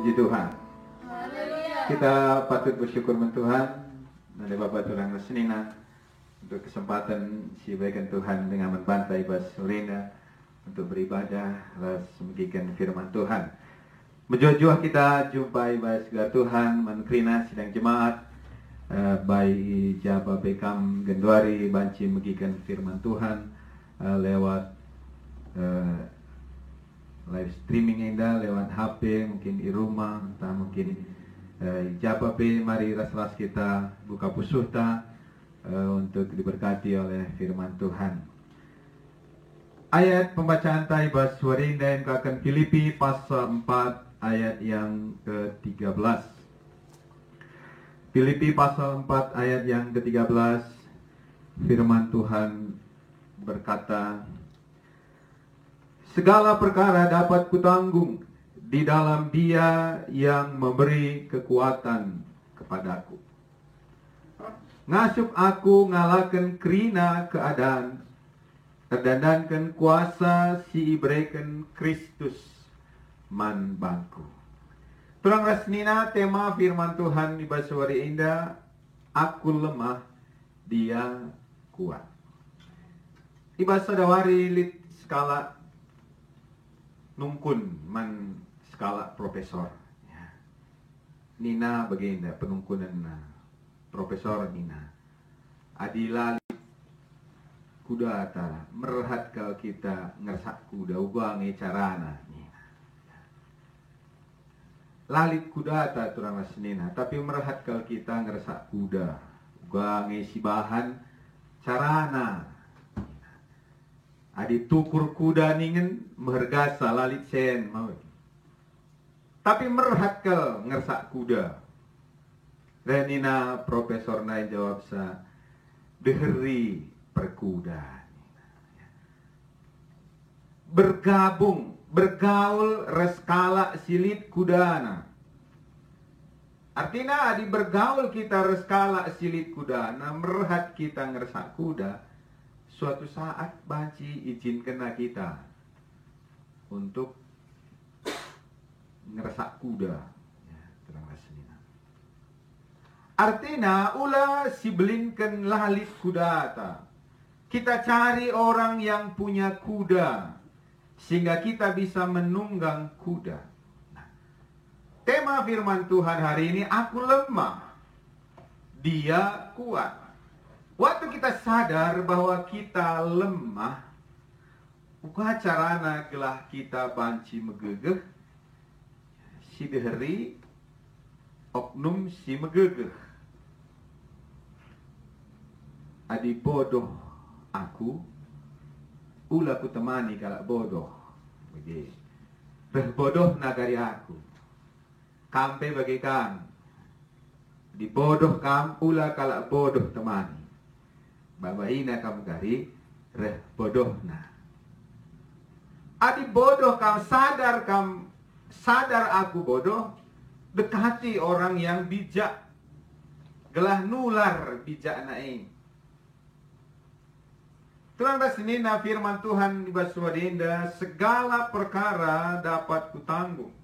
Puji Tuhan. Haleluya. Kita patut bersyukur men Tuhan. Nade Bapak Turang Senina untuk kesempatan si baikan Tuhan dengan membantai bas Lena untuk beribadah las membagikan firman Tuhan. Menjuah kita jumpai bas Tuhan menkrina sidang jemaat by Jaba Bekam Genduari banci membagikan firman Tuhan lewat live streaming enda lewat HP mungkin di rumah entah mungkin Jaba P mari ras kita buka pusuhta untuk diberkati oleh firman Tuhan. Ayat pembacaan Taibas Warinda yang akan Filipi pasal 4 ayat yang ke-13. Filipi pasal 4 ayat yang ke-13 firman Tuhan berkata, segala perkara dapat kutanggung di dalam Dia yang memberi kekuatan kepadaku. Ngasup aku ngalakan kerina keadaan, terdandankan kuasa si ibrekan Kristus man bangku. Tulang rasnina tema firman Tuhan di Baswari Indah, aku lemah, Dia kuat. Di bahasa Dawari lit skala nungkun man skala profesor ya. Nina baginda penungkunan na profesor Nina adilali kuda atara merhat kal kita ngersak kuda ubangi carana Nina lalit kuda ta turang Nina tapi merhat kal kita ngersak kuda ubangi si bahan carana adi tukur kuda ningen mergasa lalit sen mau. Tapi merhat kel ngersak kuda. Renina profesor naik jawab sa deheri perkuda. Bergabung, bergaul reskala silit kudana. Artinya adi bergaul kita reskala silit kudana, merhat kita ngersak kuda. Suatu saat banci izinkan kita untuk ngeresak kuda. Ya, artinya ulah sibelinkan lalit kuda ta. Kita cari orang yang punya kuda sehingga kita bisa menunggang kuda. Nah, tema firman Tuhan hari ini, aku lemah, Dia kuat. Waktu kita sadar bahwa kita lemah, buka carana gelah kita banci megegeh, si deheri oknum si megegeh. Adi bodoh aku, ulah ku temani kalak bodoh. Begitu. Bodoh nagari aku. Kampe bagi kam. Di bodoh kam, ulah kalak bodoh temani. Babahina kamu gari reh bodoh na. Adi bodoh kam sadar aku bodoh, dekati orang yang bijak. Gelah nular bijak naing. Tulang rasinina firman Tuhan di Baswadinda, segala perkara dapat kutanggung.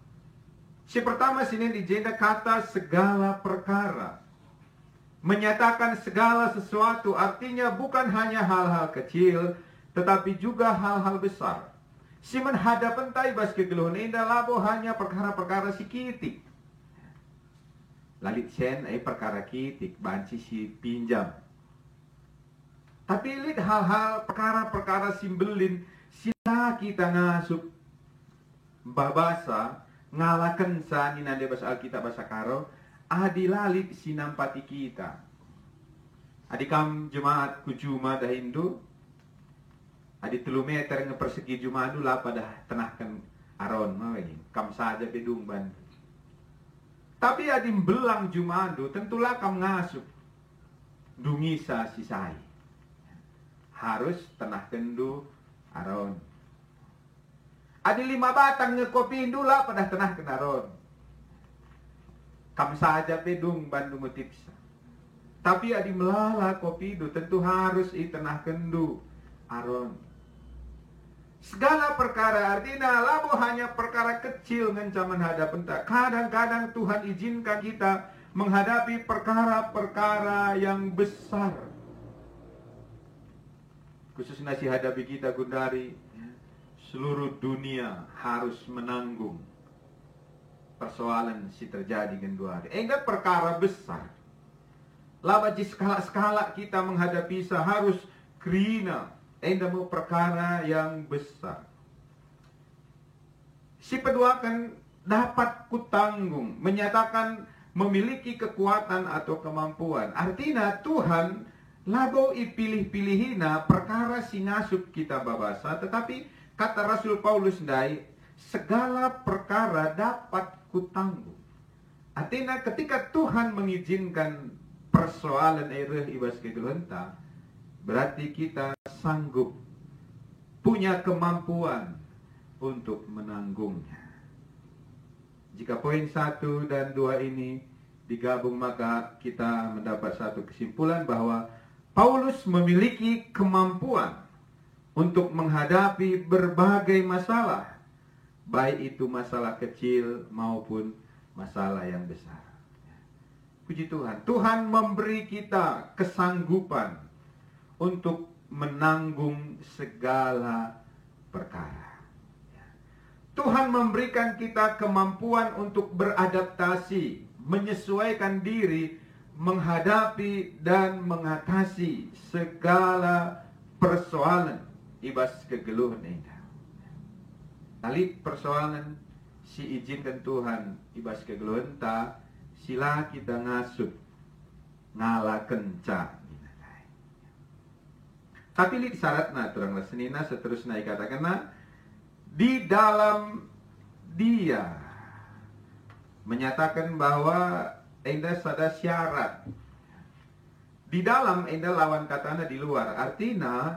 Si pertama sini di jenda kata segala perkara. Menyatakan segala sesuatu artinya bukan hanya hal-hal kecil, tetapi juga hal-hal besar. Si menhadapan taibas kegeluhan indah labo hanya perkara-perkara si kitik. Lalit sen perkara kitik, banci si pinjam. Tapi lihat hal-hal perkara-perkara simbelin, sila kita ngasup babasa, ngalakan sa ninande bahasa Alkitab bahasa Karo, adilalit sinampati kita. Adikam jemaat kujuma dah Hindu. Adi 3 meter ngepersegi jumadu lah pada tenahkan aron mawin. Kam saja bedung ban. Tapi adi belang jumadu tentulah kam ngasup. Dungisa sisai. Harus tenahkan du aron. Adi 5 batang ngekopi lah pada tenahkan aron. Kam saja pedung Bandung tipsa. Tapi adi melala kopi itu tentu harus itenah kendu aron. Segala perkara artinya labo hanya perkara kecil ngancaman hadapan tak. Kadang-kadang Tuhan izinkan kita menghadapi perkara-perkara yang besar. Khususnya si hadapi kita Gundari, seluruh dunia harus menanggung persoalan si terjadi Gundari. Enggak perkara besar. Laba di skala-skala kita menghadapi harus kerina. Enda mau perkara yang besar. Si peduakan dapat kutanggung, menyatakan memiliki kekuatan atau kemampuan. Artinya Tuhan labo ipilih-pilihina perkara sinasup kita babasa. Tetapi kata Rasul Paulus dai, segala perkara dapat kutanggung. Artinya ketika Tuhan mengizinkan persoalan ereh ibas kegelenta, berarti kita sanggup, punya kemampuan untuk menanggungnya. Jika poin 1 dan 2 ini digabung, maka kita mendapat satu kesimpulan bahwa Paulus memiliki kemampuan untuk menghadapi berbagai masalah, baik itu masalah kecil maupun masalah yang besar. Puji Tuhan, Tuhan memberi kita kesanggupan untuk menanggung segala perkara. Tuhan memberikan kita kemampuan untuk beradaptasi, menyesuaikan diri, menghadapi dan mengatasi segala persoalan ibas kegeluhan ini. Kali persoalan si izinkan Tuhan ibas kegeluhan ta, sila kita ngasup ngalah kenca. Tapi li syaratna turang senina seterusnya dikatakan di dalam dia menyatakan bahwa enda sada syarat. Di dalam enda lawan katana di luar. Artinya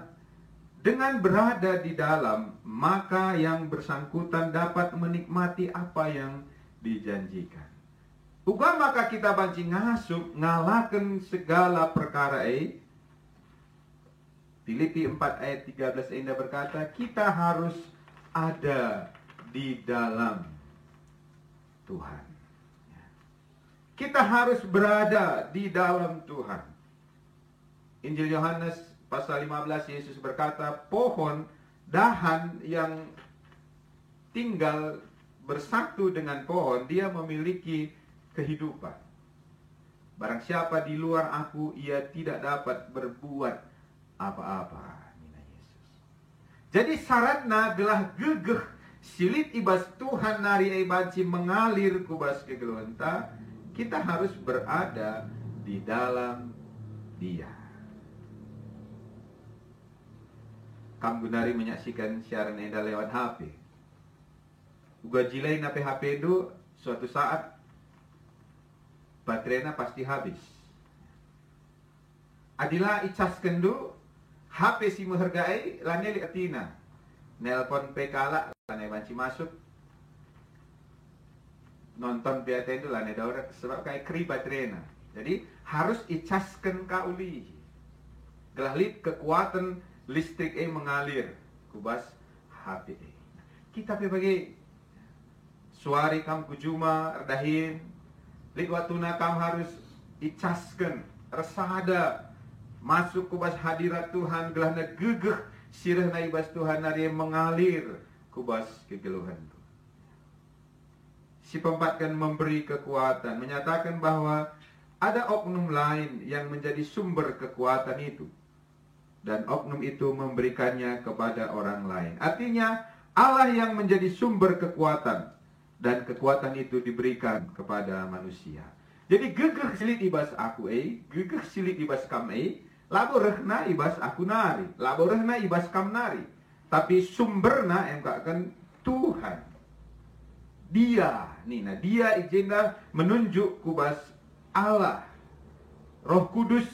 dengan berada di dalam, maka yang bersangkutan dapat menikmati apa yang dijanjikan. Uga maka kita banci ngasup ngalahkan segala perkara Filipi 4 ayat 13 Enda berkata, kita harus ada di dalam Tuhan. Kita harus berada di dalam Tuhan. Injil Yohanes pasal 15, Yesus berkata, pohon dahan yang tinggal bersatu dengan pohon, dia memiliki kehidupan. Barang siapa di luar aku, ia tidak dapat berbuat apa-apa. Jadi syaratna adalah gegeh silit ibas Tuhan nari ibanci mengalir kubas kegeluhanta. Kita harus berada di dalam dia. Kamu Gunari menyaksikan siaran Enda lewat HP. Uga jilai na HP itu suatu saat baterainya pasti habis. Adila icas kendu HP si menghargai lane li atina. Nelpon pekala lane banci masuk. Nonton PAT itu lane daur sebab kayak kri baterainya. Jadi harus icaskan kauli. Gelahlit kekuatan listrik mengalir kubas HP. Kita bagi suari kam kujuma erdahin. Lik watuna kam harus icaskan resada masuk kubas hadirat Tuhan gelahna gegeh sirahna ibas Tuhan nari mengalir kubas kegeluhan itu. Si pempatkan memberi kekuatan, menyatakan bahwa ada oknum lain yang menjadi sumber kekuatan itu. Dan oknum itu memberikannya kepada orang lain. Artinya Allah yang menjadi sumber kekuatan. Dan kekuatan itu diberikan kepada manusia. Jadi gegeh silit ibas aku gegeh silit ibas kam labo rehna ibas aku nari, labo rehna ibas kam nari. Tapi sumberna akan Tuhan. Dia, Nina, dia ijenda menunjuk kubas Allah. Roh Kudus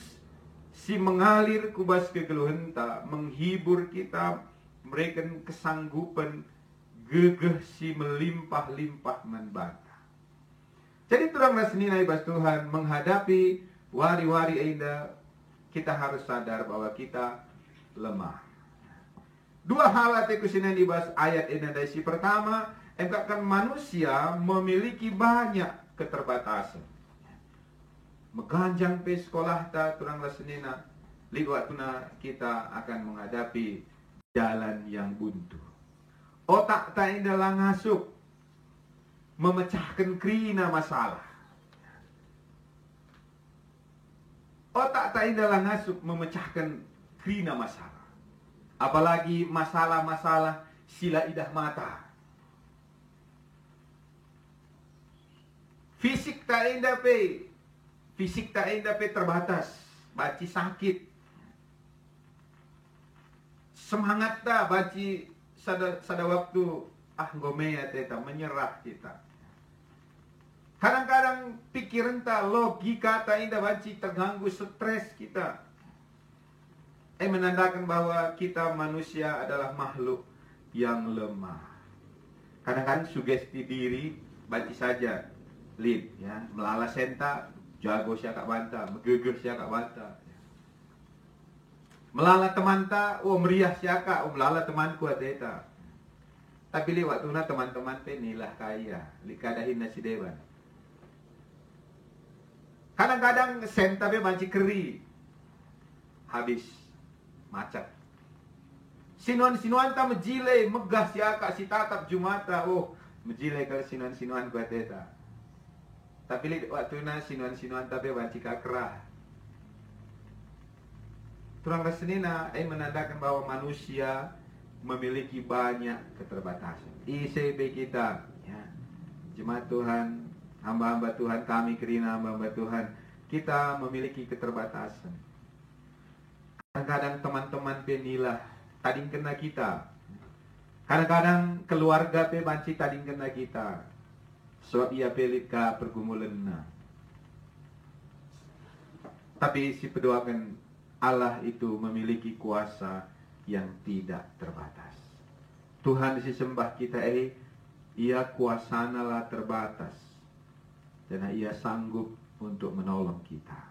si mengalir kubas kegeluhenta, menghibur kita, memberikan kesanggupan, gegeh si melimpah-limpah membata. Jadi terang rasnina ibas Tuhan menghadapi wari-wari enda, kita harus sadar bahwa kita lemah. Dua hal atiku sinan dibahas ayat ini dari si pertama, engkau manusia memiliki banyak keterbatasan. Meganjang pe sekolah ta turang lasenina, liwat tuna kita akan menghadapi jalan yang buntu. Otak ta indalah ngasup memecahkan krina masalah. Otak tak indalah ngasup memecahkan krina masalah. Apalagi masalah-masalah sila idah mata. Fisik tak indah pe terbatas. Baci sakit. Semangat tak baci sada waktu ngomea teta menyerah kita. Kadang-kadang pikiran tak, logika tak indah baci terganggu, stres kita. Menandakan bahwa kita manusia adalah makhluk yang lemah. Kadang-kadang sugesti diri baci saja, lid ya, melala senta, jago siya kak banta, megeger siya kak banta. Melala teman ta, meriah siya kak, melala temanku ateta. Tapi lewat tuna teman-teman pe nilah kaya, likadahin nasi dewan. Kadang-kadang senta pe banci keri, habis macet. Sinuan-sinuan ta mejile, megah siaka si tatap jumata, mejile ke sinuan-sinuan ku ateta. Tapi li waktu na sinuan-sinuan ta pe banci kakrah. Turang rasenina menandakan bahwa manusia memiliki banyak keterbatasan. ICB kita, ya, jemaat Tuhan, hamba-hamba Tuhan, kami kerina hamba-hamba Tuhan, kita memiliki keterbatasan. Kadang-kadang teman-teman penilah tading kena kita. Kadang-kadang keluarga pe banci tading kena kita. Sebab ia pelika pergumulan. Tapi si pedoakan Allah itu memiliki kuasa yang tidak terbatas. Tuhan disembah kita ia kuasanalah terbatas. Dan ia sanggup untuk menolong kita.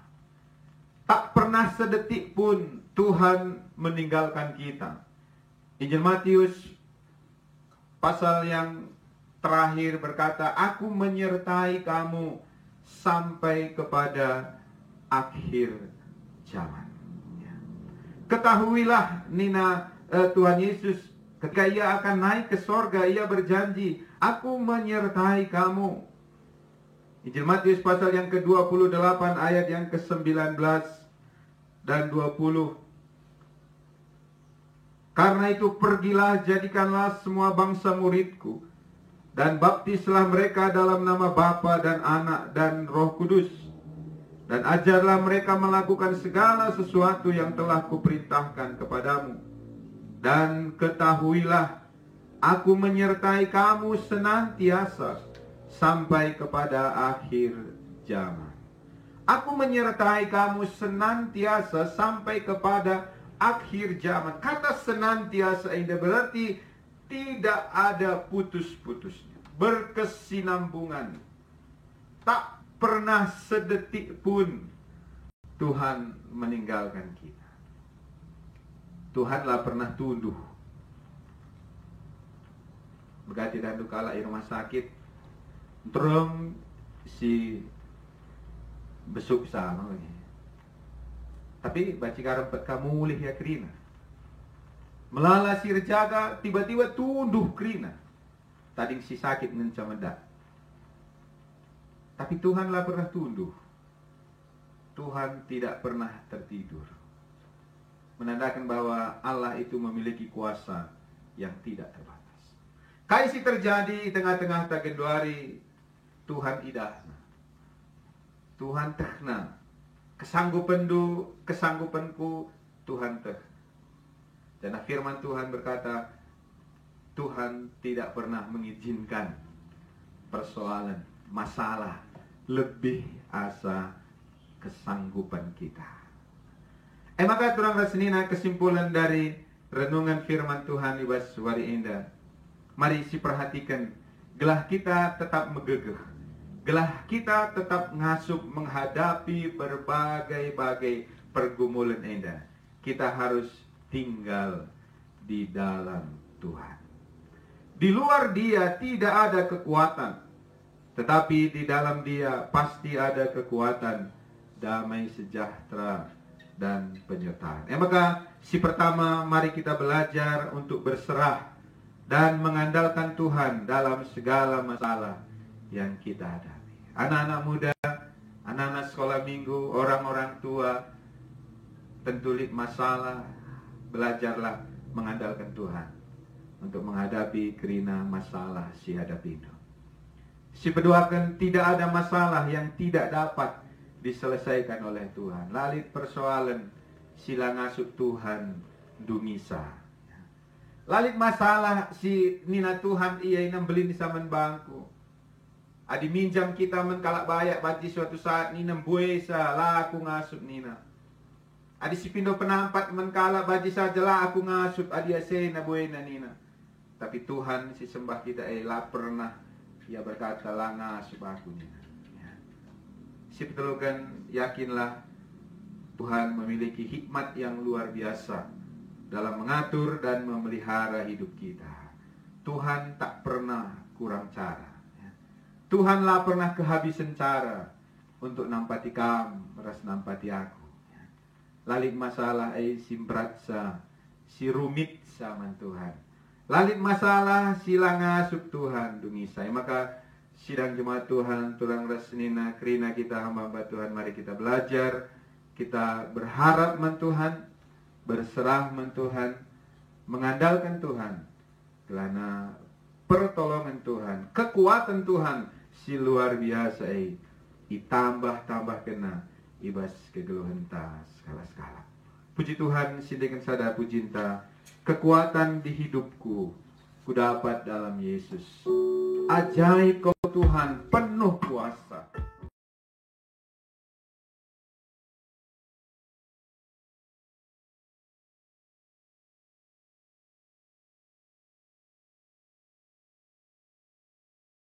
Tak pernah sedetik pun Tuhan meninggalkan kita. Injil Matius pasal yang terakhir berkata, aku menyertai kamu sampai kepada akhir zaman. Ketahuilah Nina, Tuhan Yesus ketika ia akan naik ke sorga, ia berjanji, aku menyertai kamu. Injil Matius pasal yang ke-28 ayat yang ke-19 dan 20. Karena itu pergilah, jadikanlah semua bangsa muridku, dan baptislah mereka dalam nama Bapa dan Anak dan Roh Kudus. Dan ajarlah mereka melakukan segala sesuatu yang telah kuperintahkan kepadamu. Dan ketahuilah, aku menyertai kamu senantiasa sampai kepada akhir zaman. Aku menyertai kamu senantiasa sampai kepada akhir zaman. Kata senantiasa ini berarti tidak ada putus-putusnya, berkesinambungan. Tak pernah sedetik pun Tuhan meninggalkan kita. Tuhanlah pernah tunduh. Begati dan dukala di rumah sakit, terus si besuk sama ini. Tapi baca karepet kamu mulih ya kerina. Melala si rejaga tiba-tiba tunduh kerina. Tadi si sakit ngencamadak. Tapi Tuhanlah pernah tunduh. Tuhan tidak pernah tertidur. Menandakan bahwa Allah itu memiliki kuasa yang tidak terbatas. Kaisi terjadi di tengah-tengah tagenduari, Tuhan idahna. Tuhan tehna. Kesanggupanku Tuhan teh. Dan firman Tuhan berkata, Tuhan tidak pernah mengizinkan persoalan, masalah lebih asa kesanggupan kita. Maka turang rasenina kesimpulan dari renungan firman Tuhan di Baswari Indah. Mari si perhatikan, gelah kita tetap megegeh. Gelah kita tetap ngasup menghadapi berbagai-bagai pergumulan indah. Kita harus tinggal di dalam Tuhan. Di luar Dia tidak ada kekuatan, tetapi di dalam Dia pasti ada kekuatan, damai sejahtera, dan penyertaan. Maka si pertama, mari kita belajar untuk berserah dan mengandalkan Tuhan dalam segala masalah yang kita hadapi. Anak-anak muda, anak-anak sekolah minggu, orang-orang tua, tentu masalah, belajarlah mengandalkan Tuhan untuk menghadapi kerina masalah si hadapi itu. Si peduakan, tidak ada masalah yang tidak dapat diselesaikan oleh Tuhan. Lalit persoalan sila ngasuk Tuhan dungisa. Lalit masalah si nina Tuhan ia inam beli di saman bangku. Adi minjam kita menkalak bayak bati suatu saat nina buesa lah aku ngasuk nina. Adi si pindo penampat menkalak bati saja lah aku ngasup adi asena buena nina. Tapi Tuhan si sembah kita lah pernah ia berkata lah ngasup aku nina. Si petelukan, yakinlah Tuhan memiliki hikmat yang luar biasa dalam mengatur dan memelihara hidup kita. Tuhan tak pernah kurang cara. Tuhanlah pernah kehabisan cara untuk nampati kamu, meras nampati aku. Lalit masalah simpratsa, si rumit sama Tuhan. Lalit masalah sila ngasup Tuhan dungisai. Maka sidang jemaat Tuhan, tulang resnina, kerina kita hamba Tuhan, mari kita belajar, kita berharap Tuhan, berserah Tuhan, mengandalkan Tuhan, karena pertolongan Tuhan, kekuatan Tuhan, si luar biasa, itambah-tambah kena, ibas kegeluhan ta skala-skala. Puji Tuhan, sindikan sada pujinta, kekuatan di hidupku, ku dapat dalam Yesus. Ajaib kau Tuhan, penuh kuasa.